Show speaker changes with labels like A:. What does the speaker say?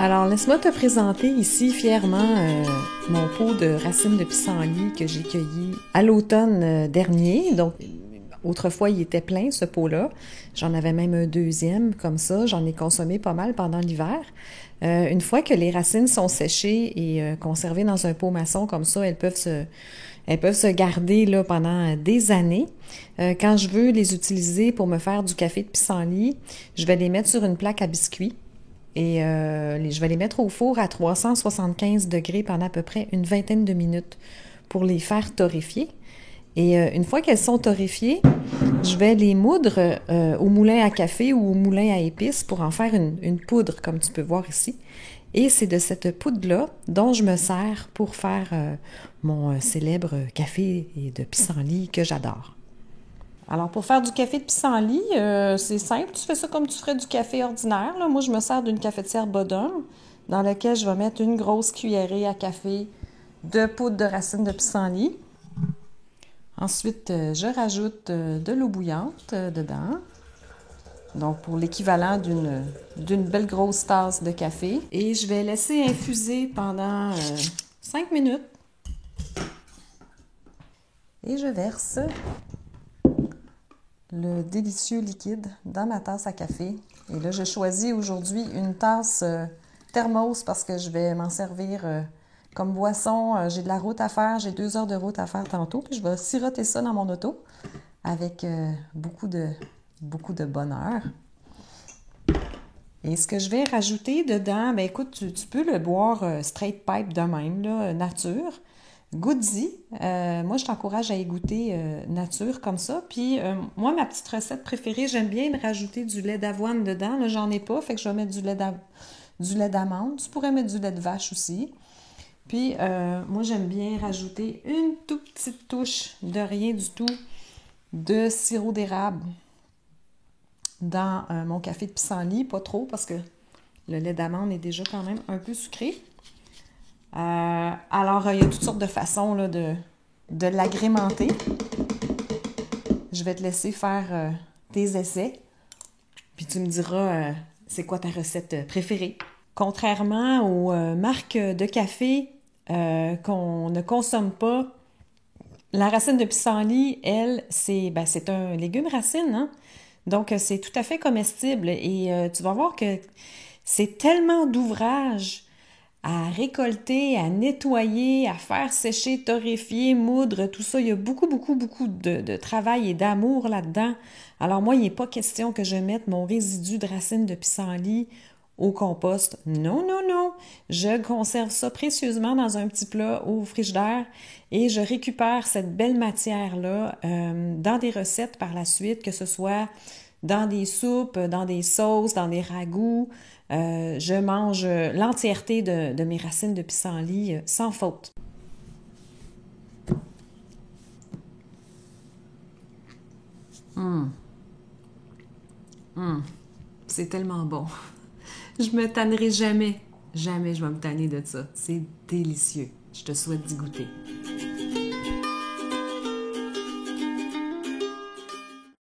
A: Alors, laisse-moi te présenter ici fièrement mon pot de racines de pissenlit que j'ai cueilli à l'automne dernier. Donc, autrefois, il était plein, ce pot-là. J'en avais même un deuxième comme ça. J'en ai consommé pas mal pendant l'hiver. Une fois que les racines sont séchées et conservées dans un pot maçon comme ça, elles peuvent se garder là, pendant des années. Quand je veux les utiliser pour me faire du café de pissenlit, je vais les mettre sur une plaque à biscuits. Et je vais les mettre au four à 375 degrés pendant à peu près une vingtaine de minutes pour les faire torréfier. Et une fois qu'elles sont torréfiées, je vais les moudre au moulin à café ou au moulin à épices pour en faire une poudre, comme tu peux voir ici. Et c'est de cette poudre-là dont je me sers pour faire mon célèbre café de pissenlit que j'adore. Alors, pour faire du café de pissenlit, c'est simple. Tu fais ça comme tu ferais du café ordinaire. Là. Moi, je me sers d'une cafetière Bodum dans laquelle je vais mettre une grosse cuillerée à café de poudre de racines de pissenlit. Ensuite, je rajoute de l'eau bouillante dedans. Donc, pour l'équivalent d'une belle grosse tasse de café. Et je vais laisser infuser pendant 5 minutes. Et je verse le délicieux liquide dans ma tasse à café. Et là, je choisis aujourd'hui une tasse thermos parce que je vais m'en servir comme boisson. J'ai de la route à faire, j'ai 2 heures de route à faire tantôt. Puis je vais siroter ça dans mon auto avec beaucoup de bonheur. Et ce que je vais rajouter dedans, ben écoute, tu peux le boire straight pipe de même, là, nature. Goûte-y. Moi, je t'encourage à y goûter nature comme ça. Puis, moi, ma petite recette préférée, j'aime bien rajouter du lait d'avoine dedans. Là, j'en ai pas, fait que je vais mettre du lait d'amande. Tu pourrais mettre du lait de vache aussi. Puis, moi, j'aime bien rajouter une toute petite touche de rien du tout de sirop d'érable dans mon café de pissenlit. Pas trop, parce que le lait d'amande est déjà quand même un peu sucré. Alors, il y a toutes sortes de façons là, de l'agrémenter. Je vais te laisser faire tes essais, puis tu me diras c'est quoi ta recette préférée. Contrairement aux marques de café qu'on ne consomme pas, la racine de pissenlit, elle, c'est un légume racine, hein? Donc, c'est tout à fait comestible et tu vas voir que c'est tellement d'ouvrages à récolter, à nettoyer, à faire sécher, torréfier, moudre, tout ça. Il y a beaucoup de travail et d'amour là-dedans. Alors moi, il n'est pas question que je mette mon résidu de racines de pissenlit au compost. Non, non, non. Je conserve ça précieusement dans un petit plat au frigidaire et je récupère cette belle matière-là dans des recettes par la suite, que ce soit dans des soupes, dans des sauces, dans des ragoûts. Je mange l'entièreté de mes racines de pissenlit sans faute. C'est tellement bon. Je me tannerai jamais. Jamais je vais me tanner de ça. C'est délicieux. Je te souhaite d'y goûter.